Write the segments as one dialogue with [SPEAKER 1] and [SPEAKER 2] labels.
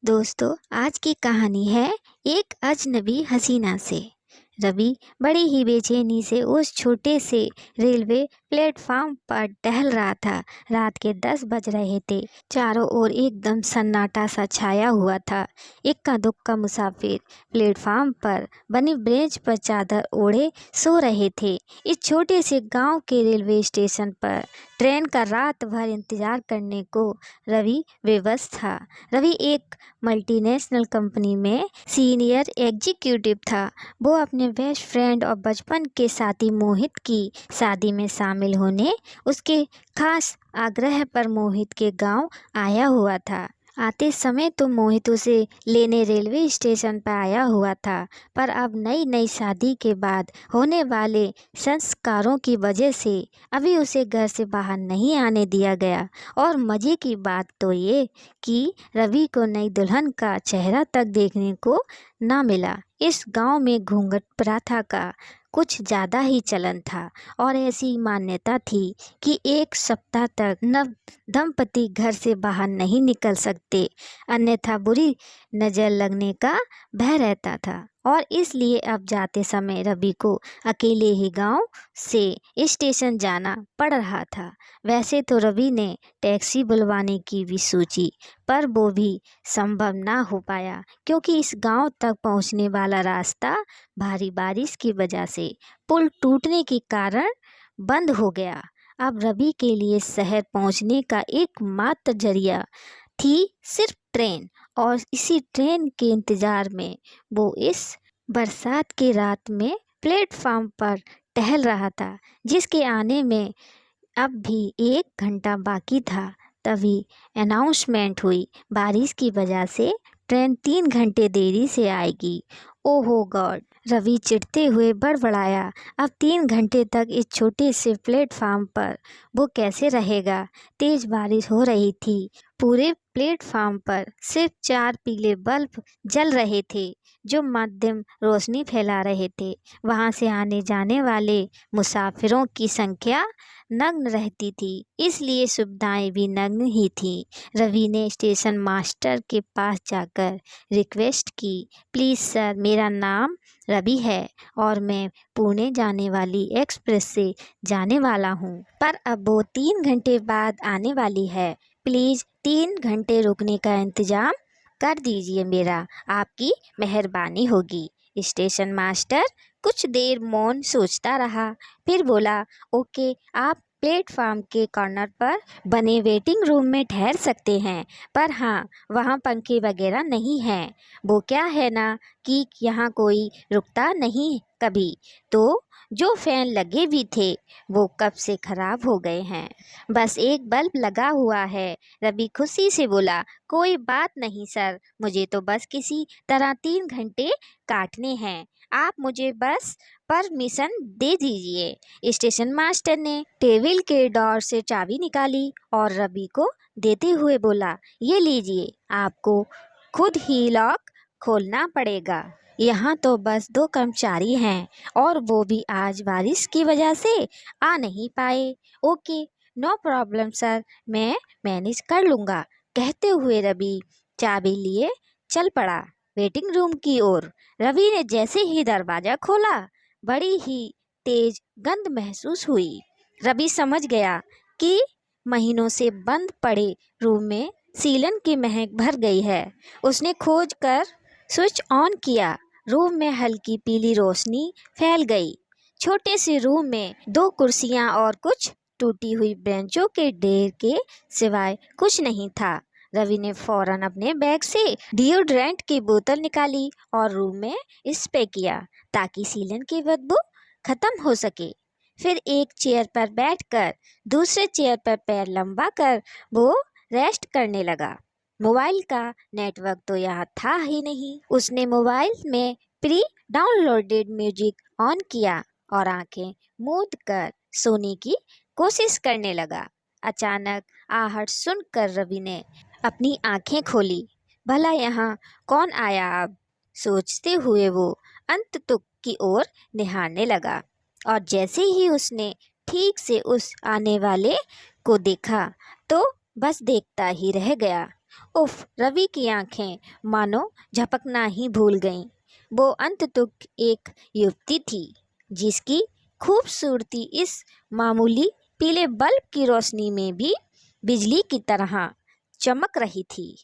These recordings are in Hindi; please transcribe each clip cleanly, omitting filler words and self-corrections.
[SPEAKER 1] दोस्तों, आज की कहानी है एक अजनबी हसीना से। रवि बड़ी ही बेचैनी से उस छोटे से रेलवे प्लेटफॉर्म पर टहल रहा था। रात के 10 बज रहे थे। चारों ओर एकदम सन्नाटा सा छाया हुआ था। इक्का दुक्का मुसाफिर प्लेटफॉर्म पर बनी ब्रेंच पर चादर ओढ़े सो रहे थे। इस छोटे से गांव के रेलवे स्टेशन पर ट्रेन का रात भर इंतजार करने को रवि बेबस था। रवि एक मल्टीनेशनल कंपनी में सीनियर एग्जीक्यूटिव था। वो अपने बेस्ट फ्रेंड और बचपन के साथी मोहित की शादी में शामिल होने उसके खास आग्रह पर मोहित के गांव आया हुआ था। आते समय तो मोहित उसे लेने रेलवे स्टेशन पर आया हुआ था, पर अब नई नई शादी के बाद होने वाले संस्कारों की वजह से अभी उसे घर से बाहर नहीं आने दिया गया। और मज़े की बात तो ये कि रवि को नई दुल्हन का चेहरा तक देखने को ना मिला। इस गांव में घूंघट प्रथा का कुछ ज़्यादा ही चलन था और ऐसी मान्यता थी कि एक सप्ताह तक नव दंपति घर से बाहर नहीं निकल सकते, अन्यथा बुरी नज़र लगने का भय रहता था। और इसलिए अब जाते समय रवि को अकेले ही गांव से स्टेशन जाना पड़ रहा था। वैसे तो रवि ने टैक्सी बुलवाने की भी सोची, पर वो भी संभव ना हो पाया क्योंकि इस गांव तक पहुंचने वाला रास्ता भारी बारिश की वजह से पुल टूटने के कारण बंद हो गया। अब रवि के लिए शहर पहुंचने का एकमात्र जरिया थी सिर्फ ट्रेन, और इसी ट्रेन के इंतजार में वो इस बरसात की रात में प्लेटफॉर्म पर टहल रहा था, जिसके आने में अब भी 1 घंटा बाकी था। तभी अनाउंसमेंट हुई, बारिश की वजह से ट्रेन 3 घंटे देरी से आएगी। ओहो गॉड! रवि चिढ़ते हुए बड़बड़ाया। अब 3 घंटे तक इस छोटे से प्लेटफॉर्म पर वो कैसे रहेगा? तेज बारिश हो रही थी। पूरे प्लेटफॉर्म पर सिर्फ 4 पीले बल्ब जल रहे थे जो मध्यम रोशनी फैला रहे थे। वहां से आने जाने वाले मुसाफिरों की संख्या नग्न रहती थी, इसलिए सुविधाएं भी नग्न ही थी। रवि ने स्टेशन मास्टर के पास जाकर रिक्वेस्ट की, प्लीज़ सर, मेरा नाम रवि है और मैं पुणे जाने वाली एक्सप्रेस से जाने वाला हूँ, पर अब वो 3 घंटे बाद आने वाली है। प्लीज़ 3 घंटे रुकने का इंतज़ाम कर दीजिए, मेरा आपकी मेहरबानी होगी। स्टेशन मास्टर कुछ देर मौन सोचता रहा, फिर बोला, ओके, आप प्लेटफॉर्म के कॉर्नर पर बने वेटिंग रूम में ठहर सकते हैं, पर हाँ, वहाँ पंखे वगैरह नहीं हैं। वो क्या है ना कि यहाँ कोई रुकता नहीं कभी, तो जो फैन लगे भी थे वो कब से खराब हो गए हैं, बस एक बल्ब लगा हुआ है। रवि खुशी से बोला, कोई बात नहीं सर, मुझे तो बस किसी तरह 3 घंटे काटने हैं, आप मुझे बस परमिशन दे दीजिए। स्टेशन मास्टर ने टेबल के ड्रॉर से चाबी निकाली और रवि को देते हुए बोला, ये लीजिए, आपको खुद ही लॉक खोलना पड़ेगा। यहाँ तो बस 2 कर्मचारी हैं और वो भी आज बारिश की वजह से आ नहीं पाए। ओके, नो प्रॉब्लम सर, मैं मैनेज कर लूँगा। कहते हुए रवि चाबी लिए चल पड़ा वेटिंग रूम की ओर। रवि ने जैसे ही दरवाज़ा खोला, बड़ी ही तेज गंध महसूस हुई। रवि समझ गया कि महीनों से बंद पड़े रूम में सीलन की महक भर गई है। उसने खोज कर स्विच ऑन किया। रूम में हल्की पीली रोशनी फैल गई। छोटे से रूम में 2 कुर्सियां और कुछ टूटी हुई बेंचों के ढेर के सिवाय कुछ नहीं था। रवि ने फौरन अपने बैग से डिओड्रेंट की बोतल निकाली और रूम में स्प्रे किया ताकि सीलन की बदबू खत्म हो सके। फिर एक चेयर पर बैठकर दूसरे चेयर पर पैर लंबा कर वो रेस्ट करने लगा। मोबाइल का नेटवर्क तो यहाँ था ही नहीं। उसने मोबाइल में प्री डाउनलोडेड म्यूजिक ऑन किया और आंखें मूंद कर सोने की कोशिश करने लगा। अचानक आहट सुनकर रवि ने अपनी आंखें खोली। भला यहाँ कौन आया अब, सोचते हुए वो अंत तुक की ओर निहारने लगा, और जैसे ही उसने ठीक से उस आने वाले को देखा तो बस देखता ही रह गया। उफ, रवि की आंखें मानो झपकना ही भूल गईं। वो अंततुक एक युवती थी जिसकी खूबसूरती इस मामूली पीले बल्ब की रोशनी में भी बिजली की तरह चमक रही थी।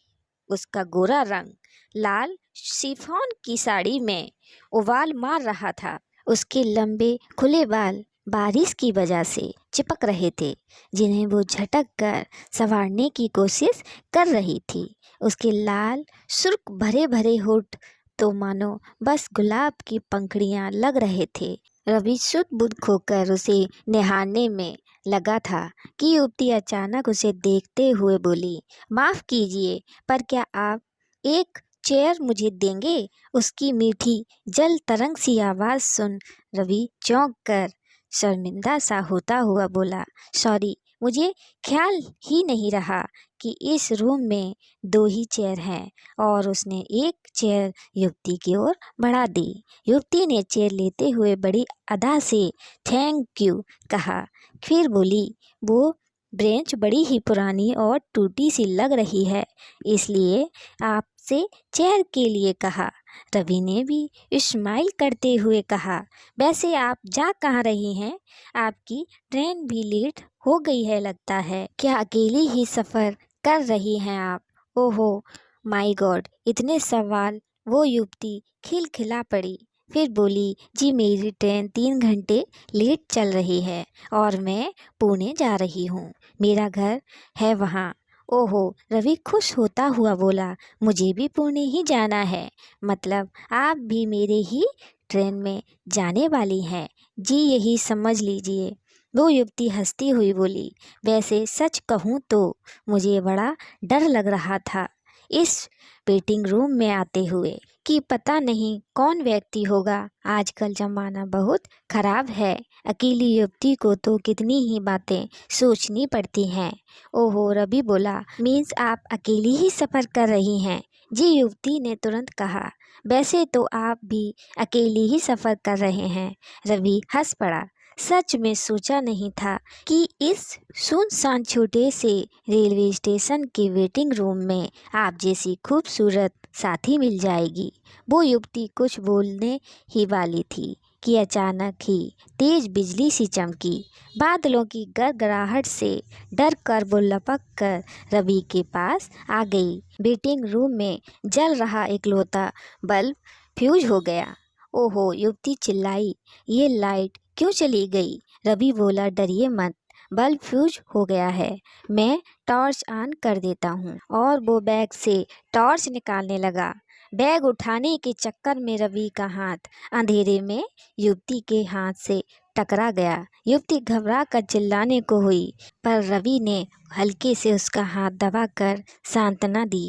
[SPEAKER 1] उसका गोरा रंग लाल शिफॉन की साड़ी में उबाल मार रहा था। उसके लंबे खुले बाल बारिश की वजह से चिपक रहे थे, जिन्हें वो झटक कर संवारने की कोशिश कर रही थी। उसके लाल सुर्ख भरे भरे होठ तो मानो बस गुलाब की पंखुड़ियां लग रहे थे। रवि सुध बुध खोकर उसे निहारने में लगा था कि युवती अचानक उसे देखते हुए बोली, माफ कीजिए, पर क्या आप एक चेयर मुझे देंगे? उसकी मीठी जल तरंग सी आवाज़ सुन रवि चौंक कर शर्मिंदा सा होता हुआ बोला, सॉरी, मुझे ख्याल ही नहीं रहा कि इस रूम में 2 ही चेयर हैं। और उसने एक चेयर युवती की ओर बढ़ा दी। युवती ने चेयर लेते हुए बड़ी अदा से थैंक यू कहा, फिर बोली, वो ब्रेंच बड़ी ही पुरानी और टूटी सी लग रही है, इसलिए आपसे चेयर के लिए कहा। रवि ने भी स्माइल करते हुए कहा, वैसे आप जा कहाँ रही हैं? आपकी ट्रेन भी लेट हो गई है लगता है। क्या अकेली ही सफ़र कर रही हैं आप? ओहो माय गॉड, इतने सवाल। वो युवती खिलखिला पड़ी, फिर बोली, जी मेरी ट्रेन 3 घंटे लेट चल रही है और मैं पुणे जा रही हूँ। मेरा घर है वहाँ। ओहो, रवि खुश होता हुआ बोला, मुझे भी पुणे ही जाना है। मतलब आप भी मेरे ही ट्रेन में जाने वाली हैं? जी यही समझ लीजिए। वो युवती हंसती हुई बोली, वैसे सच कहूँ तो मुझे बड़ा डर लग रहा था इस वेटिंग रूम में आते हुए कि पता नहीं कौन व्यक्ति होगा। आजकल ज़माना बहुत ख़राब है। अकेली युवती को तो कितनी ही बातें सोचनी पड़ती हैं। ओहो, रवि बोला, मीन्स आप अकेली ही सफ़र कर रही हैं? जी, युवती ने तुरंत कहा, वैसे तो आप भी अकेली ही सफ़र कर रहे हैं। रवि हंस पड़ा। सच में सोचा नहीं था कि इस सुनसान छोटे से रेलवे स्टेशन के वेटिंग रूम में आप जैसी खूबसूरत साथी मिल जाएगी। वो युवती कुछ बोलने ही वाली थी कि अचानक ही तेज बिजली सी चमकी। बादलों की गड़गड़ाहट से डर कर वो लपक कर रवि के पास आ गई। वेटिंग रूम में जल रहा इकलौता बल्ब फ्यूज हो गया। ओहो, युवती चिल्लाई, ये लाइट क्यों चली गई? रवि बोला, डरिए मत, बल्ब फ्यूज हो गया है, मैं टॉर्च ऑन कर देता हूँ। और वो बैग से टॉर्च निकालने लगा। बैग उठाने के चक्कर में रवि का हाथ अंधेरे में युवती के हाथ से टकरा गया। युवती घबरा कर चिल्लाने को हुई, पर रवि ने हल्के से उसका हाथ दबाकर सांत्वना दी।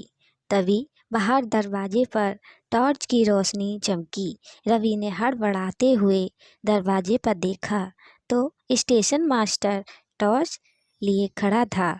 [SPEAKER 1] तभी बाहर दरवाजे पर टॉर्च की रोशनी चमकी। रवि ने हड़बड़ाते हुए दरवाजे पर देखा तो स्टेशन मास्टर टॉर्च लिए खड़ा था।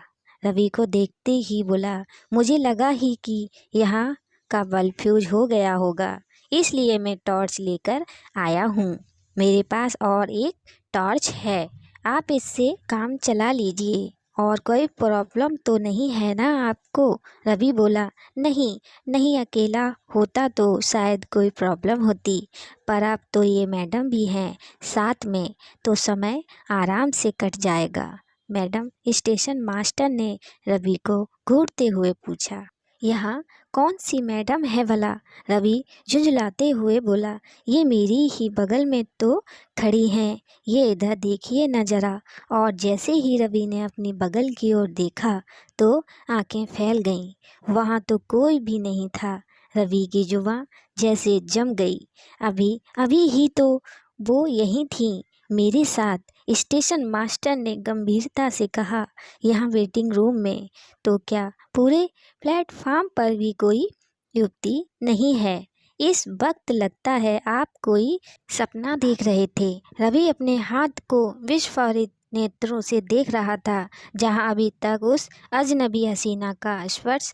[SPEAKER 1] रवि को देखते ही बोला, मुझे लगा ही कि यहाँ का बल्ब फ्यूज हो गया होगा, इसलिए मैं टॉर्च लेकर आया हूँ। मेरे पास और एक टॉर्च है, आप इससे काम चला लीजिए। और कोई प्रॉब्लम तो नहीं है ना आपको? रवि बोला, नहीं नहीं, अकेला होता तो शायद कोई प्रॉब्लम होती, पर अब तो ये मैडम भी हैं साथ में, तो समय आराम से कट जाएगा। मैडम? स्टेशन मास्टर ने रवि को घूरते हुए पूछा। यहाँ कौन सी मैडम है भला? रवि झुंझलाते हुए बोला, ये मेरी ही बगल में तो खड़ी हैं, ये इधर देखिए न जरा। और जैसे ही रवि ने अपनी बगल की ओर देखा तो आंखें फैल गईं। वहाँ तो कोई भी नहीं था। रवि की जुबां जैसे जम गई। अभी अभी ही तो वो यहीं थी मेरे साथ। स्टेशन मास्टर ने गंभीरता से कहा, यहाँ वेटिंग रूम में तो क्या पूरे प्लेटफॉर्म पर भी कोई युवती नहीं है? इस वक्त लगता है आप कोई सपना देख रहे थे। रवि अपने हाथ को विस्फारित नेत्रों से देख रहा था, जहां अभी तक उस अजनबी हसीना का स्पर्श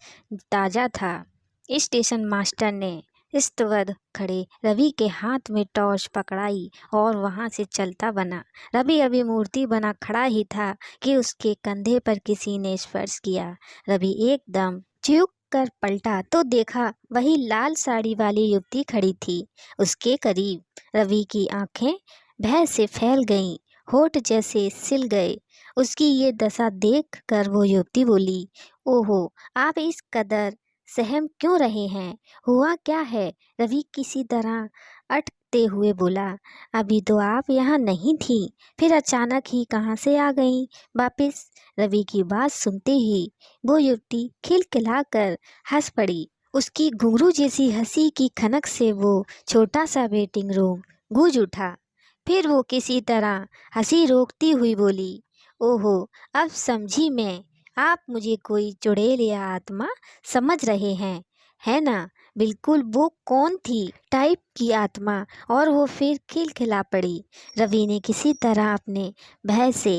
[SPEAKER 1] ताज़ा था। स्टेशन मास्टर ने स्तब्ध खड़े रवि के हाथ में टॉर्च पकड़ाई और वहां से चलता बना। रवि अभी मूर्ति बना खड़ा ही था कि उसके कंधे पर किसी ने स्पर्श किया। रवि एकदम चूक कर पलटा तो देखा वही लाल साड़ी वाली युवती खड़ी थी उसके करीब। रवि की आंखें भय से फैल गईं, होठ जैसे सिल गए। उसकी ये दशा देख कर वो युवती बोली, ओहो, आप इस कदर सहम क्यों रहे हैं? हुआ क्या है? रवि किसी तरह अटकते हुए बोला, अभी तो आप यहाँ नहीं थी, फिर अचानक ही कहाँ से आ गई वापिस? रवि की बात सुनते ही वो युवती खिलखिलाकर हंस पड़ी। उसकी घुंघरू जैसी हंसी की खनक से वो छोटा सा वेटिंग रूम गूंज उठा। फिर वो किसी तरह हंसी रोकती हुई बोली, ओहो, अब समझी मैं, आप मुझे कोई चुड़ैल या आत्मा समझ रहे हैं, है ना? बिल्कुल वो कौन थी टाइप की आत्मा। और वो फिर खिलखिला पड़ी। रवि ने किसी तरह अपने भय से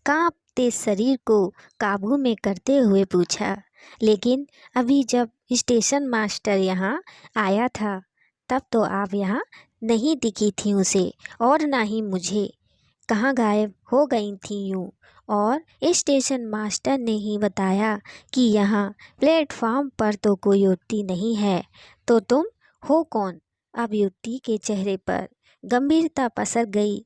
[SPEAKER 1] कांपते शरीर को काबू में करते हुए पूछा, लेकिन अभी जब स्टेशन मास्टर यहाँ आया था तब तो आप यहाँ नहीं दिखी थी उसे, और ना ही मुझे। कहाँ गायब हो गई थी यूँ? और स्टेशन मास्टर ने ही बताया कि यहाँ प्लेटफॉर्म पर तो कोई युवती नहीं है, तो तुम हो कौन? अब युवती के चेहरे पर गंभीरता पसर गई।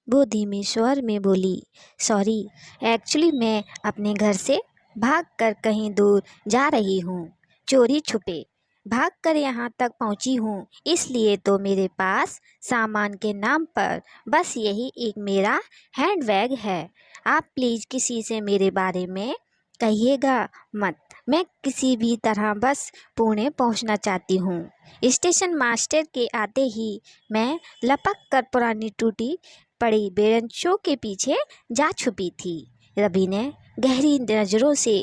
[SPEAKER 1] वो धीमे स्वर में बोली, सॉरी, एक्चुअली मैं अपने घर से भागकर कहीं दूर जा रही हूँ, चोरी छुपे भागकर यहाँ तक पहुँची हूँ। इसलिए तो मेरे पास सामान के नाम पर बस यही एक मेरा हैंडबैग है। आप प्लीज़ किसी से मेरे बारे में कहिएगा मत। मैं किसी भी तरह बस पुणे पहुंचना चाहती हूँ। स्टेशन मास्टर के आते ही मैं लपक कर पुरानी टूटी पड़ी बेंचों के पीछे जा छुपी थी। रवि ने गहरी नज़रों से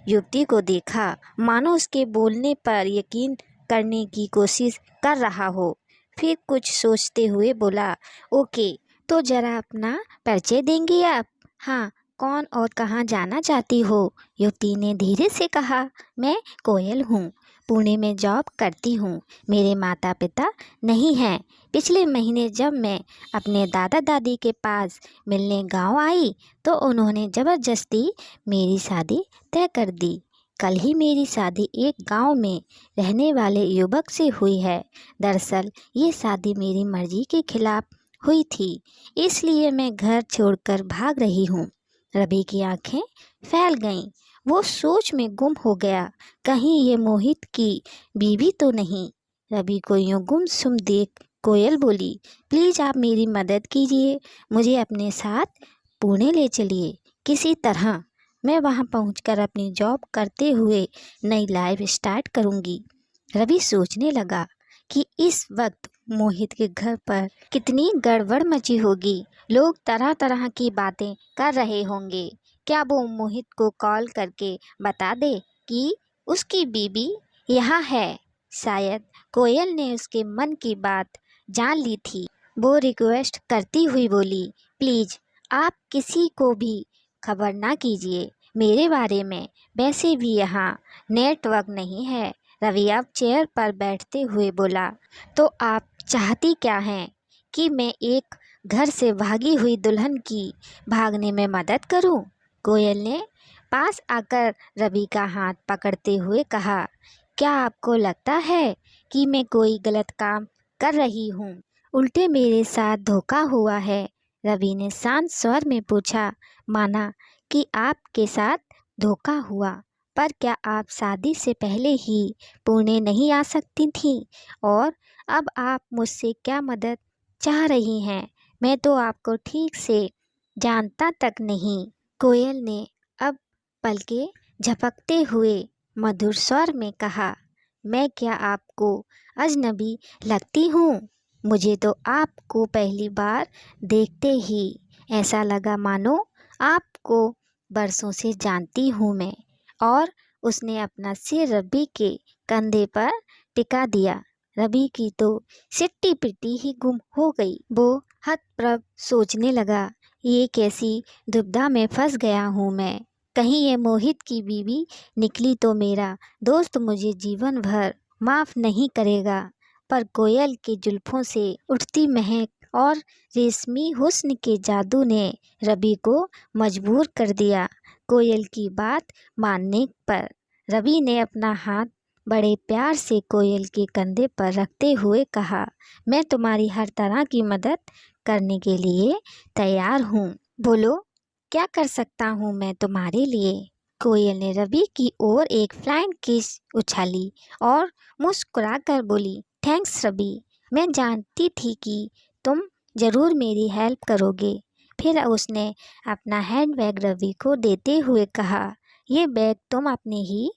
[SPEAKER 1] युवती को देखा, मानो उसके बोलने पर यकीन करने की कोशिश कर रहा हो। फिर कुछ सोचते हुए बोला, ओके, तो ज़रा अपना परिचय देंगी आप? हाँ, कौन और कहाँ जाना चाहती हो? युवती ने धीरे से कहा, मैं कोयल हूँ, पुणे में जॉब करती हूँ। मेरे माता पिता नहीं हैं। पिछले महीने जब मैं अपने दादा दादी के पास मिलने गांव आई तो उन्होंने ज़बरदस्ती मेरी शादी तय कर दी। कल ही मेरी शादी एक गांव में रहने वाले युवक से हुई है। दरअसल ये शादी मेरी मर्जी के खिलाफ हुई थी, इसलिए मैं घर छोड़कर भाग रही हूँ। रवि की आंखें फैल गईं। वो सोच में गुम हो गया, कहीं ये मोहित की बीवी तो नहीं। रवि को यूं गुमसुम देख कोयल बोली, प्लीज़ आप मेरी मदद कीजिए, मुझे अपने साथ पुणे ले चलिए किसी तरह। मैं वहां पहुंचकर अपनी जॉब करते हुए नई लाइफ स्टार्ट करूंगी। रवि सोचने लगा कि इस वक्त मोहित के घर पर कितनी गड़बड़ मची होगी। लोग तरह तरह की बातें कर रहे होंगे। क्या वो मोहित को कॉल करके बता दे कि उसकी बीवी यहाँ है? शायद कोयल ने उसके मन की बात जान ली थी। वो रिक्वेस्ट करती हुई बोली, प्लीज़ आप किसी को भी खबर ना कीजिए मेरे बारे में। वैसे भी यहाँ नेटवर्क नहीं है। रवि अब चेयर पर बैठते हुए बोला, तो आप चाहती क्या हैं कि मैं एक घर से भागी हुई दुल्हन की भागने में मदद करूं? कोयल ने पास आकर रवि का हाथ पकड़ते हुए कहा, क्या आपको लगता है कि मैं कोई गलत काम कर रही हूं? उल्टे मेरे साथ धोखा हुआ है। रवि ने शांत स्वर में पूछा, माना कि आपके साथ धोखा हुआ, पर क्या आप शादी से पहले ही पुणे नहीं आ सकती थीं? और अब आप मुझसे क्या मदद चाह रही हैं? मैं तो आपको ठीक से जानता तक नहीं। कोयल ने अब पलके झपकते हुए मधुर स्वर में कहा, मैं क्या आपको अजनबी लगती हूँ? मुझे तो आपको पहली बार देखते ही ऐसा लगा मानो आपको बरसों से जानती हूँ मैं। और उसने अपना सिर रवि के कंधे पर टिका दिया। रवि की तो सिट्टी पिट्टी ही गुम हो गई। वो हतप्रभ सोचने लगा, ये कैसी दुविधा में फंस गया हूँ मैं। कहीं ये मोहित की बीवी निकली तो मेरा दोस्त मुझे जीवन भर माफ़ नहीं करेगा। पर कोयल की जुल्फों से उठती महक और रेशमी हुस्न के जादू ने रवि को मजबूर कर दिया। कोयल की बात मानने पर रवि ने अपना हाथ बड़े प्यार से कोयल के कंधे पर रखते हुए कहा, मैं तुम्हारी हर तरह की मदद करने के लिए तैयार हूँ। बोलो, क्या कर सकता हूँ मैं तुम्हारे लिए? कोयल ने रवि की ओर एक फ्लाइंग किस उछाली और मुस्कुराकर बोली, थैंक्स रवि, मैं जानती थी कि तुम ज़रूर मेरी हेल्प करोगे। फिर उसने अपना हैंडबैग रवि को देते हुए कहा, ये बैग तुम अपने ही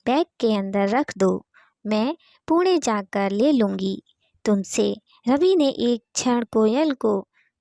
[SPEAKER 1] बैग के अंदर रख दो, मैं पुणे जाकर ले लूँगी तुमसे। रवि ने एक क्षण कोयल को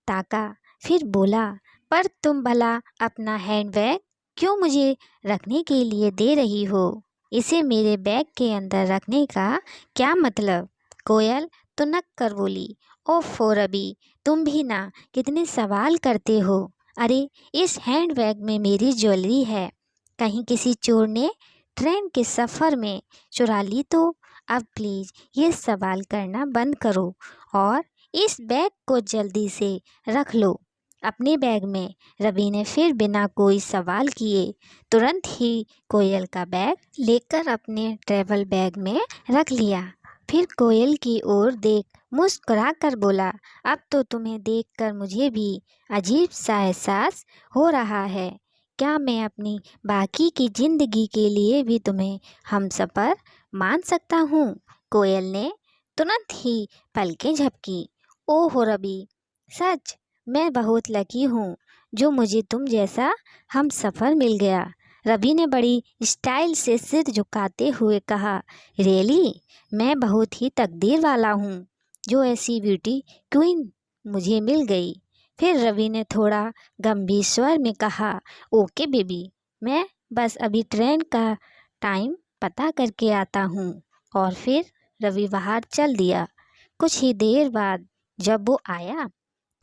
[SPEAKER 1] ताका, फिर बोला, पर तुम भला अपना हैंडबैग क्यों मुझे रखने के लिए दे रही हो? इसे मेरे बैग के अंदर रखने का क्या मतलब? कोयल तुनक कर बोली, ओफो रवि, तुम भी ना कितने सवाल करते हो। अरे, इस हैंडबैग में मेरी ज्वेलरी है, कहीं किसी चोर ने ट्रेन के सफ़र में चुरा ली तो? अब प्लीज़ ये सवाल करना बंद करो और इस बैग को जल्दी से रख लो अपने बैग में। रवि ने फिर बिना कोई सवाल किए तुरंत ही कोयल का बैग लेकर अपने ट्रैवल बैग में रख लिया। फिर कोयल की ओर देख मुस्कुरा कर बोला, अब तो तुम्हें देखकर मुझे भी अजीब सा एहसास हो रहा है। क्या मैं अपनी बाकी की ज़िंदगी के लिए भी तुम्हें हमसफ़र मान सकता हूँ? कोयल ने तुरंत ही पलकें झपकी। ओहो रवि, सच मैं बहुत लकी हूँ जो मुझे तुम जैसा हम सफ़र मिल गया। रवि ने बड़ी स्टाइल से सिर झुकाते हुए कहा, रियली, मैं बहुत ही तकदीर वाला हूँ जो ऐसी ब्यूटी क्वीन मुझे मिल गई। फिर रवि ने थोड़ा गंभीर स्वर में कहा, ओके बेबी, मैं बस अभी ट्रेन का टाइम पता करके आता हूँ। और फिर रवि बाहर चल दिया। कुछ ही देर बाद जब वो आया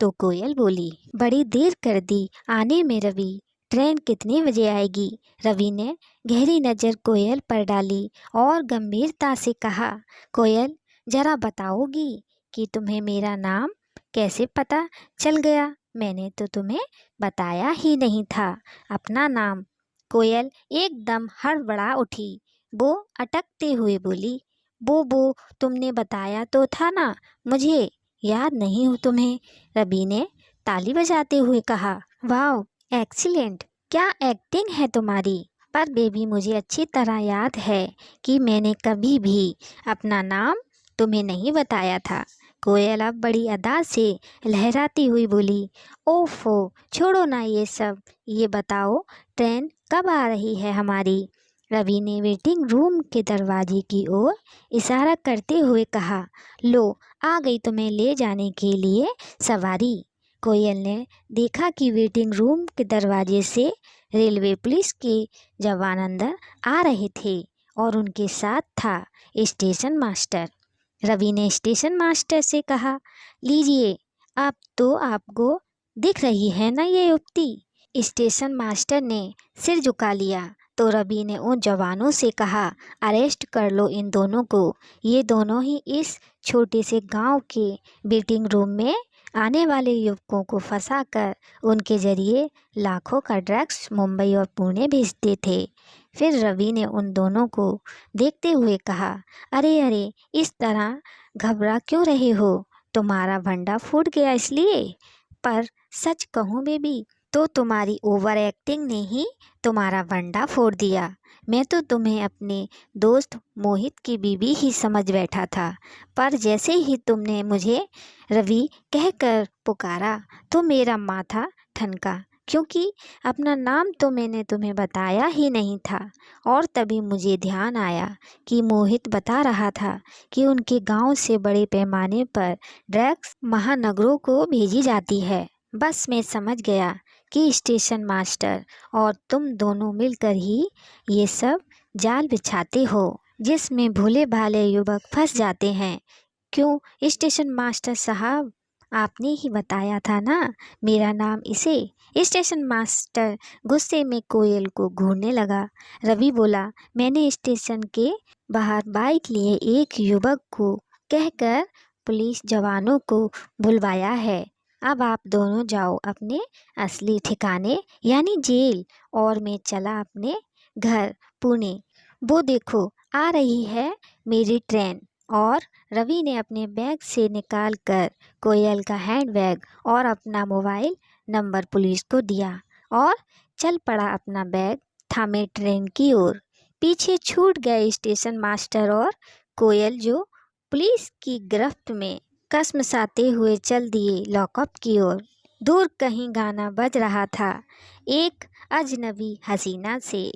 [SPEAKER 1] तो कोयल बोली, बड़ी देर कर दी आने में रवि, ट्रेन कितने बजे आएगी? रवि ने गहरी नज़र कोयल पर डाली और गंभीरता से कहा, कोयल, जरा बताओगी कि तुम्हें मेरा नाम कैसे पता चल गया? मैंने तो तुम्हें बताया ही नहीं था अपना नाम। कोयल एकदम हड़बड़ा उठी। वो अटकते हुए बोली, वो तुमने बताया तो था ना, मुझे याद नहीं हो तुम्हें? रवि ने ताली बजाते हुए कहा, वाह एक्सीलेंट, क्या एक्टिंग है तुम्हारी। पर बेबी, मुझे अच्छी तरह याद है कि मैंने कभी भी अपना नाम तुम्हें नहीं बताया था। कोयल अब बड़ी अदा से लहराती हुई बोली, ओफो छोड़ो ना ये सब, ये बताओ ट्रेन कब आ रही है हमारी? रवि ने वेटिंग रूम के दरवाजे की ओर इशारा करते हुए कहा, लो आ गई तुम्हें ले जाने के लिए सवारी। कोयल ने देखा कि वेटिंग रूम के दरवाजे से रेलवे पुलिस के जवान अंदर आ रहे थे और उनके साथ था स्टेशन मास्टर। रवि ने स्टेशन मास्टर से कहा, लीजिए, अब तो आपको दिख रही है ना ये युक्ति? स्टेशन मास्टर ने सिर झुका लिया तो रवि ने उन जवानों से कहा, अरेस्ट कर लो इन दोनों को। ये दोनों ही इस छोटे से गांव के वेटिंग रूम में आने वाले युवकों को फंसाकर उनके जरिए लाखों का ड्रग्स मुंबई और पुणे भेजते थे। फिर रवि ने उन दोनों को देखते हुए कहा, अरे अरे, इस तरह घबरा क्यों रहे हो? तुम्हारा भंडा फूट गया इसलिए? पर सच कहूँ बेबी, तो तुम्हारी ओवर एक्टिंग ने ही तुम्हारा भंडा फोड़ दिया। मैं तो तुम्हें अपने दोस्त मोहित की बीवी ही समझ बैठा था, पर जैसे ही तुमने मुझे रवि कहकर पुकारा तो मेरा माथा ठनका, क्योंकि अपना नाम तो मैंने तुम्हें बताया ही नहीं था। और तभी मुझे ध्यान आया कि मोहित बता रहा था कि उनके गांव से बड़े पैमाने पर ड्रग्स महानगरों को भेजी जाती है। बस मैं समझ गया कि स्टेशन मास्टर और तुम दोनों मिलकर ही ये सब जाल बिछाते हो जिसमें भोले भाले युवक फंस जाते हैं। क्यों स्टेशन मास्टर साहब, आपने ही बताया था ना मेरा नाम इसे? स्टेशन मास्टर गुस्से में कोयल को घूरने लगा। रवि बोला, मैंने स्टेशन के बाहर बाइक लिए एक युवक को कहकर पुलिस जवानों को बुलवाया है। अब आप दोनों जाओ अपने असली ठिकाने यानी जेल, और मैं चला अपने घर पुणे। वो देखो आ रही है मेरी ट्रेन। और रवि ने अपने बैग से निकाल कर कोयल का हैंडबैग और अपना मोबाइल नंबर पुलिस को दिया और चल पड़ा अपना बैग थामे ट्रेन की ओर। पीछे छूट गए स्टेशन मास्टर और कोयल, जो पुलिस की गिरफ्त में कसमसाते हुए चल दिए लॉकअप की ओर। दूर कहीं गाना बज रहा था, एक अजनबी हसीना से।